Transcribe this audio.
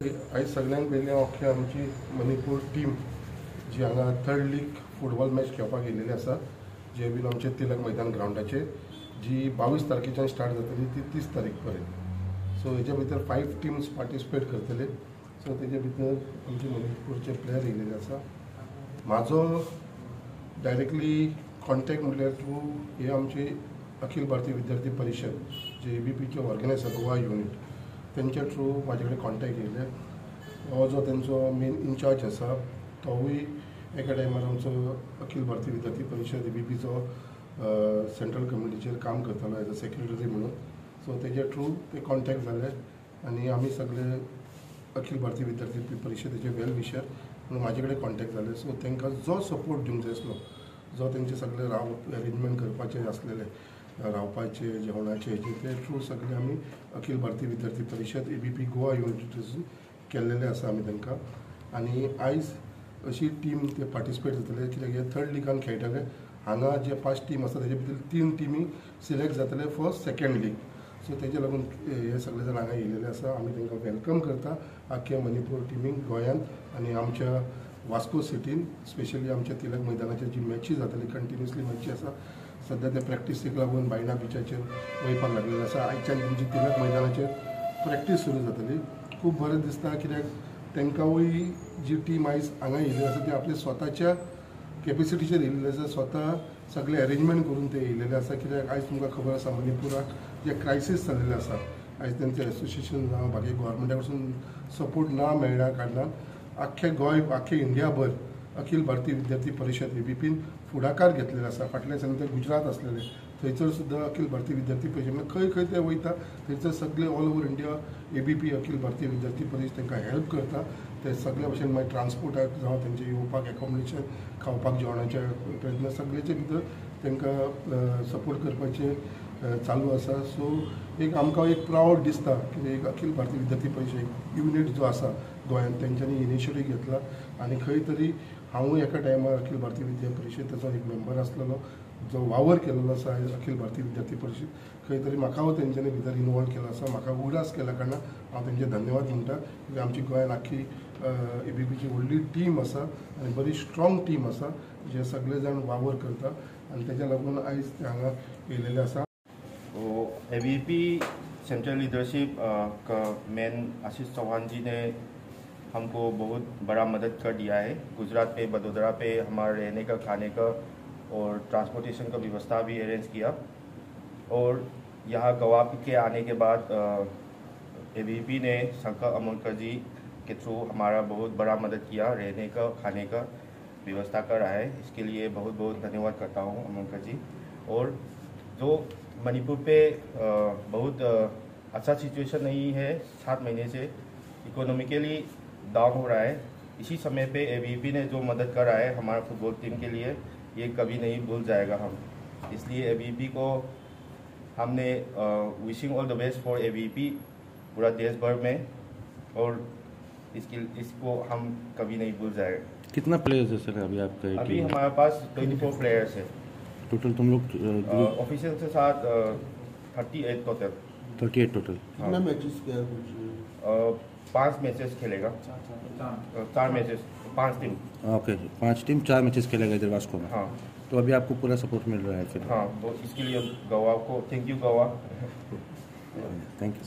आज सगळ्यांत पयलीं अख्खी आमची मणिपूर टीम जी हांगा थर्ड लीग फुटबॉल मॅच खेळपाक येयलेली आसा, जे बीन आमचे तिलक मैदान ग्राउंडाचेर, जी 22 तारखेच्यान स्टार्ट जातली ती 30 तारीख पर्यंत. सो हेजे भितर 5 टीम्स पार्टिसिपेट करतले. सो तेजे भितर आमचे मणिपूरचे प्लेयर येयलेले आसा. म्हाजो डायरेक्टली कॉन्टॅक्ट म्हटल्यार थ्रू हे आमचे अखिल भारतीय विद्यार्थी परिशद, जे ABPचे ऑर्गनायझर गोवा युनिट, त्यांच्या थ्रू माझे कडेन कॉन्टॅक्ट येयले. हो जो त्यांचो मेन इन्चार्ज आसा तोवूय एका टायमार आमचो अखिल भारतीय विद्यार्थी परिशद ABPचो सेंट्रल कमिटीचेर काम करतालो एज अ सेक्रेटरी म्हणून. सो तेजे थ्रू ते कॉन्टॅक्ट जाले आनी आमी सगळे अखिल भारतीय विद्यार्थी परिशदेचे वेल विशर म्हणून म्हाजे कडेन कॉन्टॅक्ट जाले. सो तांकां जो सपोर्ट दिवंक जाय आसलो, जो तेंचे सगळे अरेंजमेंट करपाचे आसलेले रावपाचे जेवणाचे हेजे ते थ्रू सगळे आमी अखिल भारतीय विद्यार्थी परिशद ABP गोवा युनिवर्सिटीसून केल्लेले आसा आमी तांकां. आनी आयज अशी टीम ते पार्टिसिपेट जातले कित्याक हे थर्ड लिगान खेळटले. हांगा जे 5 टीम आसा तेजे भितर 3 टिमी सिलेक्ट जातले फॉर सेकंड लीग. सो तेजे लागून हे सगळे जाण हांगा येयलेले आसा. आमी तांकां वेलकम करता आख्या मणिपूर टिमीक गोंयांत आनी आमच्या वास्को सिटीन, स्पेशली आमच्या तिलक मैदानाचेर जी मॅची जातली कंटिन्युअसली मॅची आसा. सद्या ते प्रॅक्टिसेक लागून बायणा बिचाचेर वयपाक लागलेले आसा. आयच्यान तुमची तिलक मैदानाचेर प्रॅक्टीस सुरू जातली. खूब बरें दिसता कित्याक तांकांवूय जी टीम आयज हांगा येयलेली आसा ती आपल्या स्वताच्या कॅपेसिटीचेर येयलेली आसा. स्वता सगळे अरेंजमेंट करून ते येयलेले आसा. कित्याक आयज तुमकां खबर आसा मणिपुराक जे क्रायसीस जाल्लेले आसा, आयज तेंचे एसोसिएशन जावं बाकी गव्हर्मेंटा कडसून सपोर्ट ना मेळ्ळ्या कारणान आख्खे गोंय, आख्खे इंडियाभर अखिल भारतीय विद्यार्थी परिशद ABPन फुडाकार घेतलेलो आसा. फाटल्या दिसांनी ते गुजरात आसलेले, थंयसर सुद्दां अखिल भारतीय विद्यार्थी परिशद खंय खंय ते वयता थंयसर सगळे all over India ABP Akhil Bharatiya विद्यार्थी परिशद तांकां हेल्प करता. ते सगळे भशेन मागीर ट्रान्सपोर्टाक जावं तेंचे येवपाक एकोमोडेशन, खावपाक जेवणाचे प्रयत्न सगळेचे भितर तांकां सपोर्ट करपाचे चालू आसा. सो एक आमकां एक प्रावड दिसता की एक अखिल भारतीय विद्यार्थी परिशद युनिट जो आसा गोंयांत तेंच्यांनी इनिशिएटीव घेतला. आनी खंय तरी हांवूय एका टायमार अखिल भारतीय विद्यार्थी परिशदेचो एक मेंबर आसलेलो, जो वावर केलेलो आसा अखिल भारतीय विद्यार्थी परिशद. खंय तरी म्हाका तेंच्यांनी भितर इनवॉल्व केलो आसा. म्हाका उगडास केल्या कारणान हांव तेंचे धन्यवाद म्हणटा. कित्याक आमची गोंयांत आख्खी ABPची व्हडली टीम आसा आनी बरी स्ट्रॉंग टीम आसा, जे सगळे जाण वावर करता आनी तेज्या लागून आयज ते हांगा येयलेले आसा. ABP सेंट्रल लीडरशिप का मेन आशीष चौहान जी ने हमको बहुत बड़ा मदद कर दिया है. गुजरात पे, बड़ोदरा पे हमारे रहने का, खाने का और ट्रांसपोर्टेशन का व्यवस्था भी अरेंज किया. और यहाँ गोवा के आने के बाद ABP ने शंकर अमोलकर जी के थ्रू हमारा बहुत बड़ा मदद किया, रहने का, खाने का व्यवस्था कर रहा है. इसके लिए बहुत बहुत धन्यवाद करता हूँ अमोलकर जी. और जो मणिपुर पे बहुत अच्छा सिचुएशन नहीं है, 7 महीने से इकोनॉमिकली डाउन हो रहा है. इसी समय पे ABP ने जो मदद कर रहा है हमारा फुटबॉल टीम के लिए, ये कभी नहीं भूल जाएगा हम. इसलिए ABP को हमने wishing all the best for ABP पूरा देश भर में, और इसको हम कभी नहीं भूल जाएगा. कितना प्लेयर्स है सर अभी आपका? अभी हमारे पास 24 प्लेयर्स है टोटल. तुम लोग ऑफिशियल के साथ 38 टोटल. 38 टोटल. कितना मैचेस किया? 5 मैचेस खेलेगा. 4 matches, 5 team. Okay, 5 team 4 matches खेलेगा इधर वास्को में. हाँ, तो अभी आपको पूरा सपोर्ट मिल रहा है फिर? हाँ, तो इसके लिए गोवा को thank you Goa. Thank you.